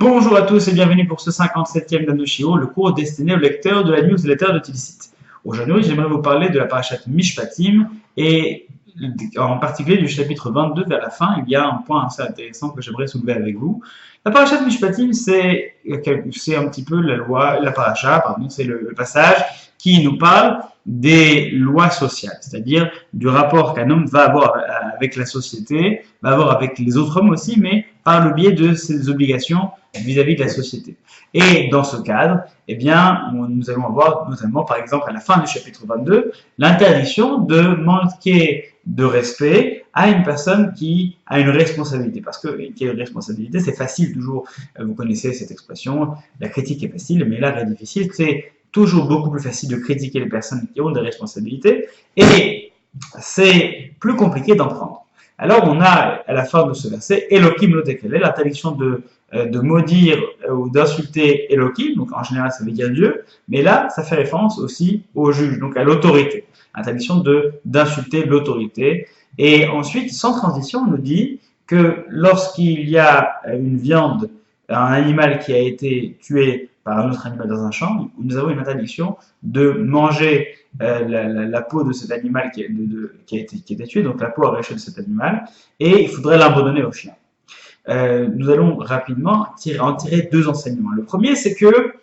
Bonjour à tous et bienvenue pour ce 57e d'Anoshio, le cours destiné aux lecteurs de la newsletter de Tilsit. Aujourd'hui, j'aimerais vous parler de la parashat Mishpatim et en particulier du chapitre 22 vers la fin. Il y a un point assez intéressant que j'aimerais soulever avec vous. La parashat Mishpatim, c'est un petit peu c'est le passage qui nous parle des lois sociales, c'est-à-dire du rapport qu'un homme va avoir avec la société, va avoir avec les autres hommes aussi, mais par le biais de ses obligations vis-à-vis de la société. Et dans ce cadre, eh bien, nous allons avoir notamment, par exemple, à la fin du chapitre 22, l'interdiction de manquer de respect à une personne qui a une responsabilité. Parce que qui a une responsabilité, c'est facile toujours, vous connaissez cette expression, la critique est facile, mais l'art est difficile. C'est toujours beaucoup plus facile de critiquer les personnes qui ont des responsabilités, et c'est plus compliqué d'en prendre. Alors on a à la fin de ce verset Elohim lo tekele, l'interdiction de maudire ou d'insulter Elohim, donc en général ça veut dire Dieu, mais là ça fait référence aussi au juge, donc à l'autorité, interdiction d'insulter l'autorité. Et ensuite, sans transition, on nous dit que lorsqu'il y a une viande, un animal qui a été tué par un autre animal dans un champ, nous avons une interdiction de manger la peau de cet animal qui a été tué, donc la peau arrachée de cet animal, et il faudrait l'abandonner au chien. Nous allons rapidement en tirer deux enseignements. Le premier, c'est que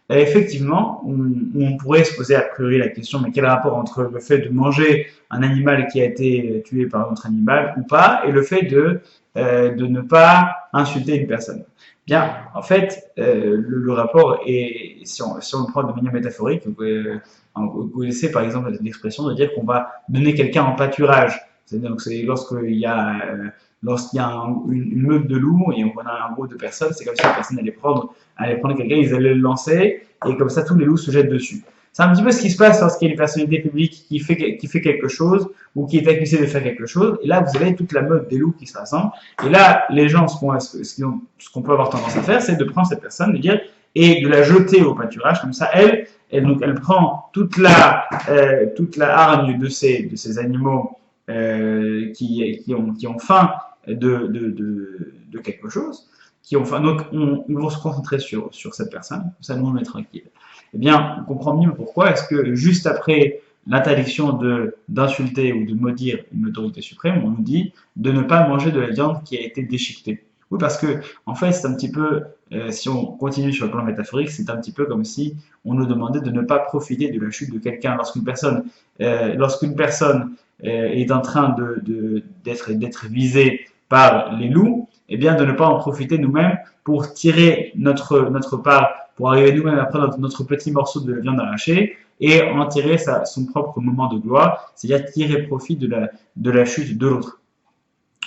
effectivement, on pourrait se poser a priori la question, mais quel rapport entre le fait de manger un animal qui a été tué par un autre animal ou pas, et le fait de ne pas insulter une personne? Bien, en fait, le rapport est, si on le prend de manière métaphorique, vous connaissez par exemple l'expression de dire qu'on va donner quelqu'un en pâturage. Donc c'est lorsqu'il y a une meute de loups et on a un groupe de personnes, c'est comme si la personne allait prendre quelqu'un, ils allaient le lancer et comme ça tous les loups se jettent dessus. C'est un petit peu ce qui se passe lorsqu'il y a une personnalité publique qui fait quelque chose ou qui est accusée de faire quelque chose. Et là, vous avez toute la meute des loups qui se rassemblent. Et là, les gens, ce qu'on peut avoir tendance à faire, c'est de prendre cette personne, et de la jeter au pâturage. Comme ça, elle prend toute la hargne de ces animaux qui ont faim de quelque chose, donc ils vont se concentrer sur cette personne, ça nous met tranquille. Eh bien, on comprend mieux pourquoi est-ce que juste après l'interdiction d'insulter ou de maudire une autorité suprême, on nous dit de ne pas manger de la viande qui a été déchiquetée. Oui, parce que en fait, c'est un petit peu, si on continue sur le plan métaphorique, c'est un petit peu comme si on nous demandait de ne pas profiter de la chute de quelqu'un. Lorsqu'une personne est en train d'être visée par les loups, eh bien de ne pas en profiter nous-mêmes pour tirer notre part, pour arriver nous-mêmes à prendre notre petit morceau de viande arrachée et en tirer son propre moment de gloire, c'est-à-dire tirer profit de la chute de l'autre.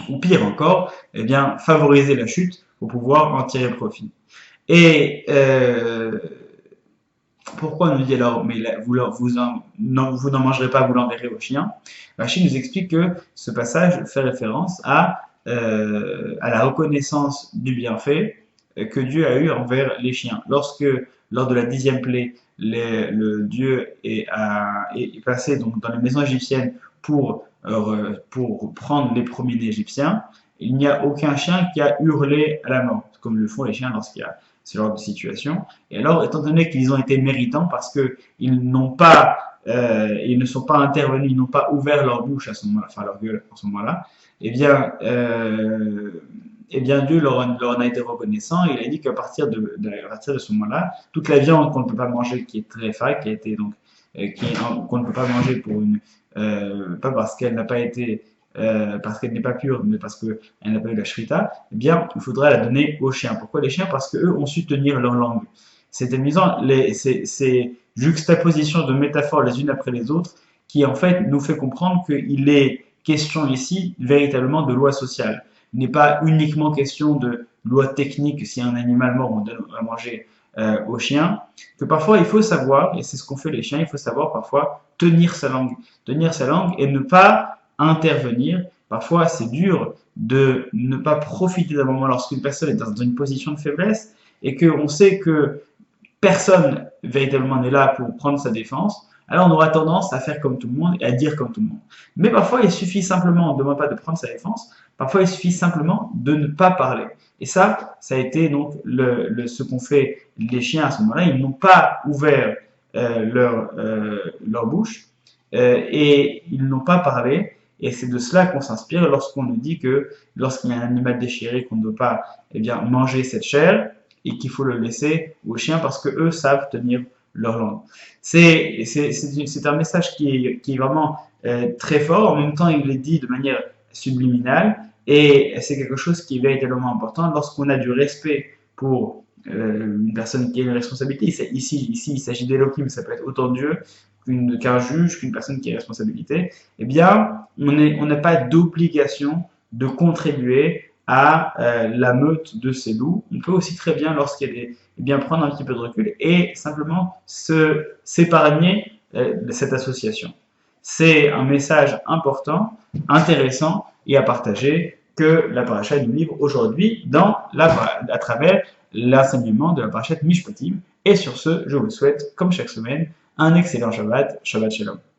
Ou pire encore, eh bien favoriser la chute pour pouvoir en tirer profit. Et pourquoi on nous dit alors, mais vous n'en mangerez pas, vous l'enverrez au chien? Rachid nous explique que ce passage fait référence à la reconnaissance du bienfait que Dieu a eu envers les chiens. Lors de la 10e plaie, le Dieu est passé donc dans les maisons égyptiennes pour prendre les premiers-nés égyptiens, il n'y a aucun chien qui a hurlé à la mort, comme le font les chiens lorsqu'il y a ce genre de situation. Et alors, étant donné qu'ils ont été méritants parce qu'ils ne sont pas intervenus, ils n'ont pas ouvert leur bouche à ce moment-là, enfin leur gueule à ce moment-là, eh bien Dieu leur en a été reconnaissant. Et il a dit qu'à partir de ce moment-là, toute la viande qu'on ne peut pas manger, qui est très fac, qu'on ne peut pas manger pas parce qu'elle n'a pas été parce qu'elle n'est pas pure, mais parce qu'elle n'a pas eu la shrita, eh bien, il faudra la donner aux chiens. Pourquoi les chiens? Parce qu'eux ont su tenir leur langue. C'est amusant, ces juxtapositions de métaphores les unes après les autres, qui en fait nous fait comprendre qu'il est question ici véritablement de loi sociale. Il n'est pas uniquement question de loi technique, si un animal mort on donne à manger aux chiens, que parfois il faut savoir, et c'est ce qu'ont fait les chiens, il faut savoir parfois tenir sa langue et ne pas intervenir. Parfois, c'est dur de ne pas profiter d'un moment lorsqu'une personne est dans une position de faiblesse et qu'on sait que personne véritablement n'est là pour prendre sa défense. alors on aura tendance à faire comme tout le monde et à dire comme tout le monde. Mais parfois, il suffit simplement, on ne demande pas de prendre sa défense, parfois il suffit simplement de ne pas parler. Et ça a été donc ce qu'ont fait les chiens à ce moment-là. Ils n'ont pas ouvert leur bouche et ils n'ont pas parlé. Et c'est de cela qu'on s'inspire lorsqu'on nous dit que lorsqu'il y a un animal déchiré, qu'on ne doit pas eh bien, manger cette chair et qu'il faut le laisser aux chiens parce que eux savent tenir leur langue. C'est un message qui est vraiment très fort. En même temps, il est dit de manière subliminale et c'est quelque chose qui est véritablement important lorsqu'on a du respect pour une personne qui a une responsabilité. Ici il s'agit d'Elohim, mais ça peut être autant Dieu qu'un juge, qu'une personne qui a une responsabilité. Eh bien, on n'a pas d'obligation de contribuer à la meute de ces loups. On peut aussi très bien, lorsqu'il y a des, eh bien, prendre un petit peu de recul et simplement s'épargner cette association. C'est un message important, intéressant et à partager que la paracha nous livre aujourd'hui à travers l'enseignement de la parachat Mishpatim. Et sur ce, je vous souhaite, comme chaque semaine, un excellent Shabbat, Shabbat Shalom.